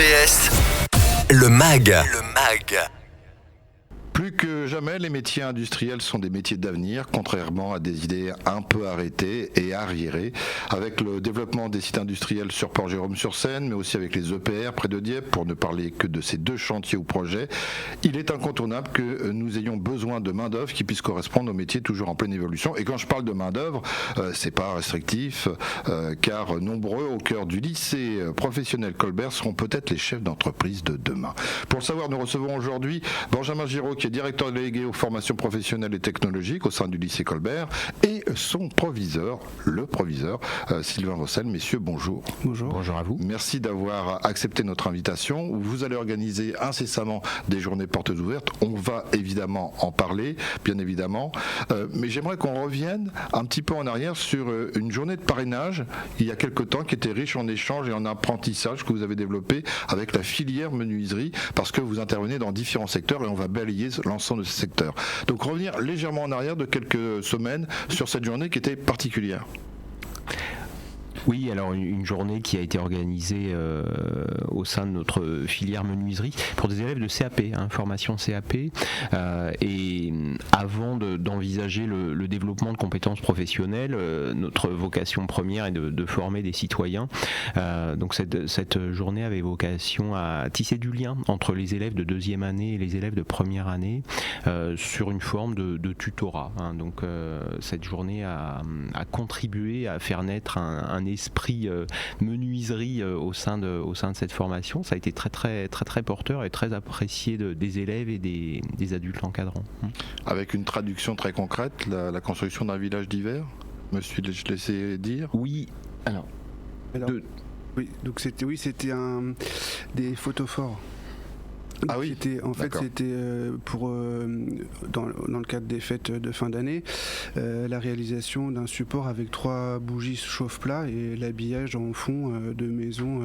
SVS, le MAG. Plus que jamais, les métiers industriels sont des métiers d'avenir, contrairement à des idées un peu arrêtées et arriérées. Avec le développement des sites industriels sur Port-Jérôme-sur-Seine, mais aussi avec les EPR près de Dieppe, pour ne parler que de ces deux chantiers ou projets, il est incontournable que nous ayons besoin de main-d'œuvre qui puisse correspondre aux métiers toujours en pleine évolution. Et quand je parle de main-d'œuvre, c'est pas restrictif, car nombreux au cœur du lycée professionnel Colbert seront peut-être les chefs d'entreprise de demain. Pour le savoir, nous recevons aujourd'hui Benjamin Giraud, qui est directeur délégué aux formations professionnelles et technologiques au sein du lycée Colbert, et son proviseur, Sylvain Rossel. Messieurs, bonjour. Bonjour à vous. Merci d'avoir accepté notre invitation. Vous allez organiser incessamment des journées portes ouvertes. On va évidemment en parler, bien évidemment. Mais j'aimerais qu'on revienne un petit peu en arrière sur une journée de parrainage il y a quelque temps qui était riche en échanges et en apprentissage que vous avez développé avec la filière menuiserie, parce que vous intervenez dans différents secteurs et on va balayer l'ensemble de ces secteurs. Donc revenir légèrement en arrière de quelques semaines sur cette journée qui était particulière. Oui, alors une journée qui a été organisée au sein de notre filière menuiserie pour des élèves de CAP, formation CAP, et avant d'envisager le développement de compétences professionnelles, notre vocation première est de former des citoyens. Donc cette journée avait vocation à tisser du lien entre les élèves de deuxième année et les élèves de première année sur une forme de tutorat. Donc cette journée a contribué à faire naître un esprit menuiserie au sein de cette formation. Ça a été très porteur et très apprécié des élèves et des adultes encadrants. Avec une traduction très concrète, la construction d'un village d'hiver, me suis-je laissé dire? Oui, alors oui, donc c'était des photophores. Ah oui, c'était pour dans le cadre des fêtes de fin d'année, la réalisation d'un support avec 3 bougies chauffe-plat et l'habillage en fond de maisons,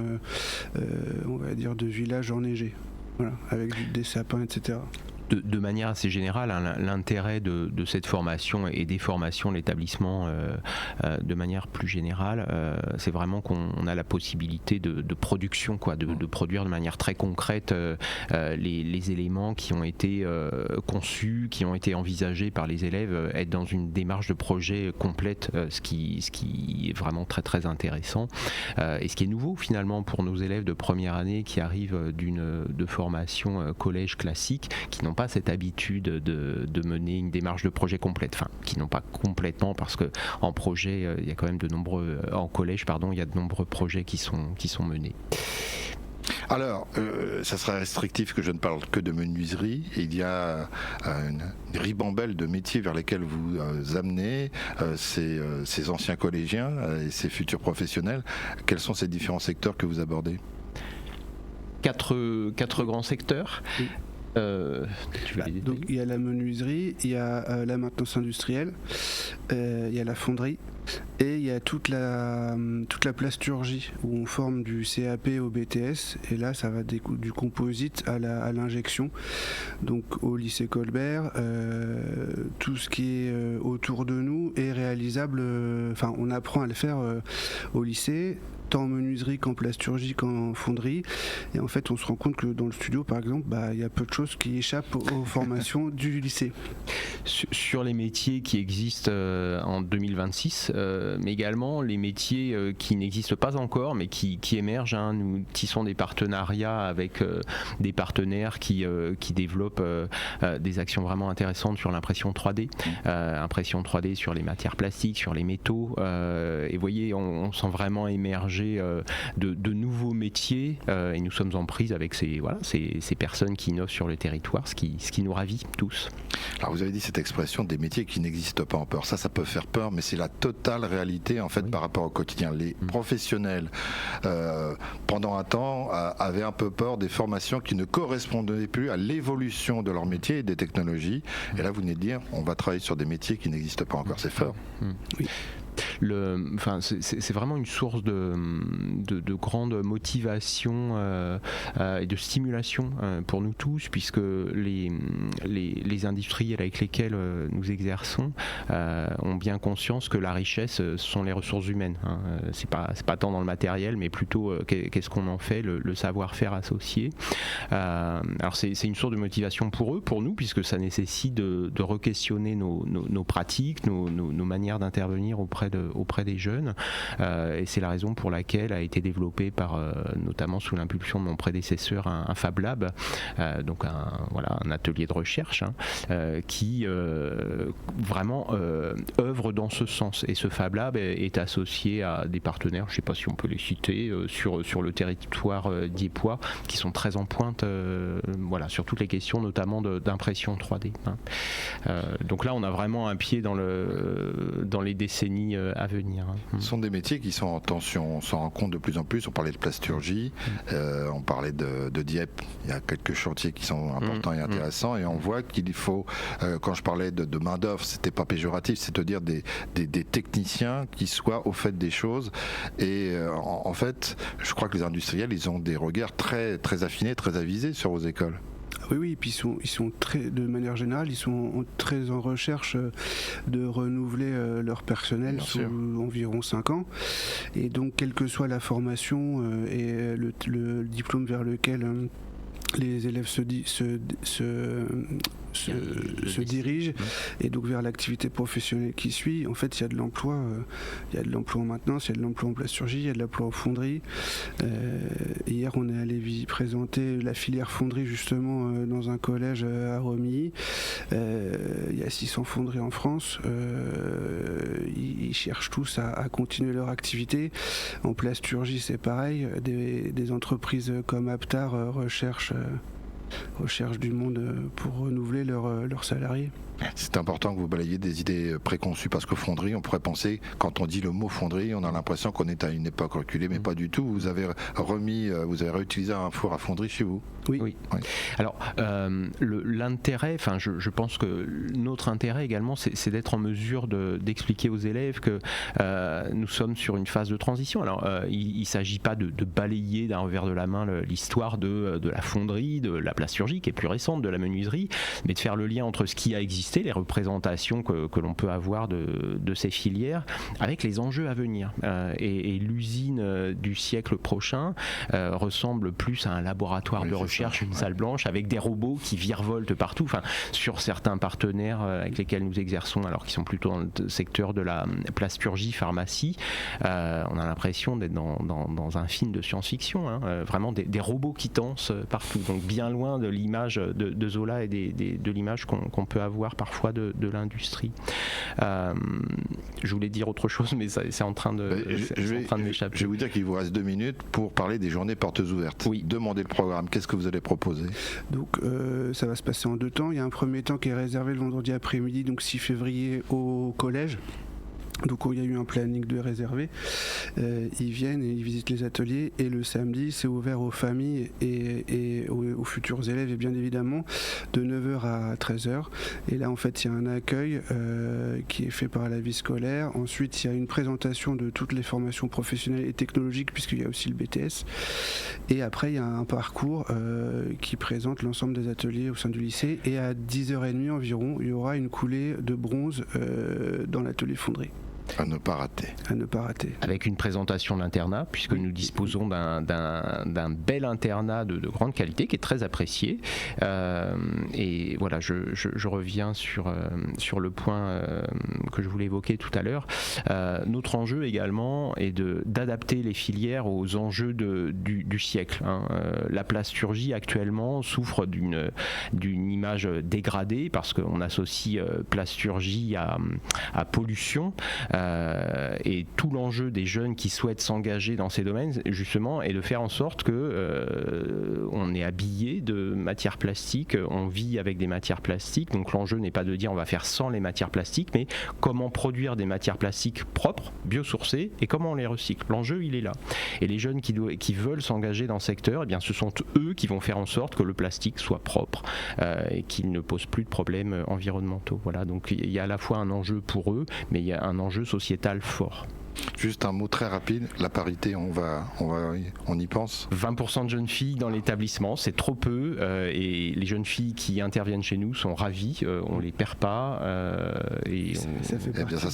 on va dire de villages enneigés, voilà, avec des sapins, etc. De manière assez générale, l'intérêt de cette formation et des formations de l'établissement de manière plus générale, c'est vraiment qu'on a la possibilité de production, de produire de manière très concrète les éléments qui ont été conçus, qui ont été envisagés par les élèves, être dans une démarche de projet complète, ce qui est vraiment très intéressant. Et ce qui est nouveau finalement pour nos élèves de première année qui arrivent de formation collège classique, qui n'ont pas cette habitude de mener une démarche de projet complète, qui n'ont pas complètement, parce que en projet il y a quand même en collège il y a de nombreux projets qui sont menés. Alors, ça serait restrictif que je ne parle que de menuiserie. Il y a une ribambelle de métiers vers lesquels vous amenez ces anciens collégiens et ces futurs professionnels. Quels sont ces différents secteurs que vous abordez? Quatre grands secteurs. Oui. Donc il y a la menuiserie, il y a la maintenance industrielle, il y a la fonderie et il y a toute la plasturgie où on forme du CAP au BTS, et là ça va du composite à l'injection. Donc au lycée Colbert, tout ce qui est autour de nous est réalisable, on apprend à le faire au lycée, tant en menuiserie qu'en plasturgie qu'en fonderie, et en fait on se rend compte que dans le studio par exemple il y a peu de choses qui échappent aux formations du lycée. Sur les métiers qui existent en 2026, mais également les métiers qui n'existent pas encore mais qui émergent, nous tissons des partenariats avec des partenaires qui développent des actions vraiment intéressantes sur l'impression 3D, impression 3D sur les matières plastiques, sur les métaux, et vous voyez on sent vraiment émerger de nouveaux métiers, et nous sommes en prise avec ces personnes qui innovent sur le territoire, ce qui nous ravit tous. Alors vous avez dit cette expression des métiers qui n'existent pas encore. Ça peut faire peur, mais c'est la totale réalité en fait, oui, par rapport au quotidien. Les professionnels, pendant un temps, avaient un peu peur des formations qui ne correspondaient plus à l'évolution de leur métier et des technologies. Et là, vous venez de dire, on va travailler sur des métiers qui n'existent pas encore. C'est fort. Oui. C'est vraiment une source de grande motivation et de stimulation pour nous tous, puisque les industriels avec lesquels nous exerçons ont bien conscience que la richesse sont les ressources humaines. C'est pas tant dans le matériel, mais plutôt qu'est-ce qu'on en fait, le savoir-faire associé. Alors c'est une source de motivation pour eux, pour nous, puisque ça nécessite de re-questionner nos pratiques, nos manières d'intervenir auprès des jeunes, et c'est la raison pour laquelle a été développé notamment sous l'impulsion de mon prédécesseur un Fab Lab, donc un atelier de recherche qui vraiment œuvre dans ce sens. Et ce Fab Lab est associé à des partenaires, je ne sais pas si on peut les citer, sur le territoire diepois, qui sont très en pointe sur toutes les questions notamment d'impression 3D. Donc là on a vraiment un pied dans les décennies à venir. Ce sont des métiers qui sont en tension, on s'en rend compte de plus en plus. On parlait de plasturgie, on parlait de Dieppe, il y a quelques chantiers qui sont importants et intéressants, et on voit qu'il faut, quand je parlais de main d'œuvre, c'était pas péjoratif, c'est-à-dire des techniciens qui soient au fait des choses, et en fait je crois que les industriels, ils ont des regards très, très affinés, très avisés sur vos écoles. Oui, et puis ils sont très, de manière générale, ils sont très en recherche de renouveler leur personnel sous environ 5 ans. Et donc, quelle que soit la formation et le diplôme vers lequel les élèves se dirigent, et donc vers l'activité professionnelle qui suit, en fait il y a de l'emploi en maintenance, il y a de l'emploi en plasturgie, il y a de l'emploi en fonderie. Hier on est allé présenter la filière fonderie justement dans un collège à Romilly. Il y a 600 fonderies en France, ils cherchent tous à continuer leur activité. En plasturgie c'est pareil, des entreprises comme Aptar recherchent du monde pour renouveler leurs salariés. C'est important que vous balayiez des idées préconçues, parce que fonderie, on pourrait penser, quand on dit le mot fonderie, on a l'impression qu'on est à une époque reculée, mais pas du tout. Vous avez réutilisé un four à fonderie chez vous. Oui. Alors l'intérêt, je pense que notre intérêt également, c'est d'être en mesure d'expliquer aux élèves que nous sommes sur une phase de transition. Alors il ne s'agit pas de balayer d'un revers de la main l'histoire de la fonderie, de la plasturgie qui est plus récente, de la menuiserie, mais de faire le lien entre ce qui a existé, les représentations que l'on peut avoir de ces filières, avec les enjeux à venir. Et l'usine du siècle prochain ressemble plus à un laboratoire de recherche, une salle blanche, avec des robots qui virevoltent partout. Sur certains partenaires avec lesquels nous exerçons, alors qui sont plutôt dans le secteur de la plasturgie, pharmacie, on a l'impression d'être dans un film de science-fiction, vraiment des robots qui dansent partout, donc bien loin de l'image de Zola et de l'image qu'on peut avoir parfois de l'industrie. Je voulais dire autre chose, mais c'est en train de m'échapper. Je vais vous dire qu'il vous reste 2 minutes pour parler des journées portes ouvertes. Oui. Demandez le programme. Qu'est-ce que vous allez proposer ? Donc ça va se passer en 2 temps. Il y a un premier temps qui est réservé le vendredi après-midi, donc 6 février au collège. Donc il y a eu un planning de réservé, ils viennent et ils visitent les ateliers, et le samedi c'est ouvert aux familles et aux futurs élèves, et bien évidemment de 9h à 13h. Et là en fait il y a un accueil qui est fait par la vie scolaire. Ensuite il y a une présentation de toutes les formations professionnelles et technologiques, puisqu'il y a aussi le BTS, et après il y a un parcours qui présente l'ensemble des ateliers au sein du lycée, et à 10h30 environ il y aura une coulée de bronze dans l'atelier fonderie. À ne pas rater. Avec une présentation de l'internat, puisque nous disposons d'un bel internat de grande qualité qui est très apprécié. Et voilà, je reviens sur le point que je voulais évoquer tout à l'heure. Notre enjeu également est d'adapter les filières aux enjeux du siècle. La plasturgie actuellement souffre d'une image dégradée, parce qu'on associe plasturgie à pollution. Et tout l'enjeu des jeunes qui souhaitent s'engager dans ces domaines, justement, est de faire en sorte que on est habillé de matières plastiques, on vit avec des matières plastiques. Donc l'enjeu n'est pas de dire on va faire sans les matières plastiques, mais comment produire des matières plastiques propres, biosourcées, et comment on les recycle. L'enjeu, il est là. Et les jeunes qui veulent s'engager dans ce secteur, eh bien, ce sont eux qui vont faire en sorte que le plastique soit propre et qu'il ne pose plus de problèmes environnementaux. Voilà, donc il y a à la fois un enjeu pour eux, mais il y a un enjeu enjeu sociétal fort. Juste un mot très rapide, la parité, on y pense. 20% de jeunes filles dans l'établissement, c'est trop peu, et les jeunes filles qui interviennent chez nous sont ravies, on les perd pas,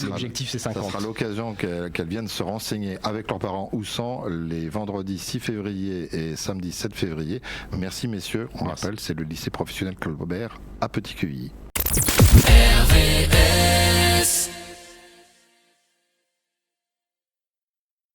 l'objectif c'est 50. Ça sera l'occasion qu'elles viennent se renseigner avec leurs parents ou sans les vendredis 6 février et samedi 7 février. Merci messieurs, on rappelle, c'est le lycée professionnel Claude Robert à Petit-Quevilly.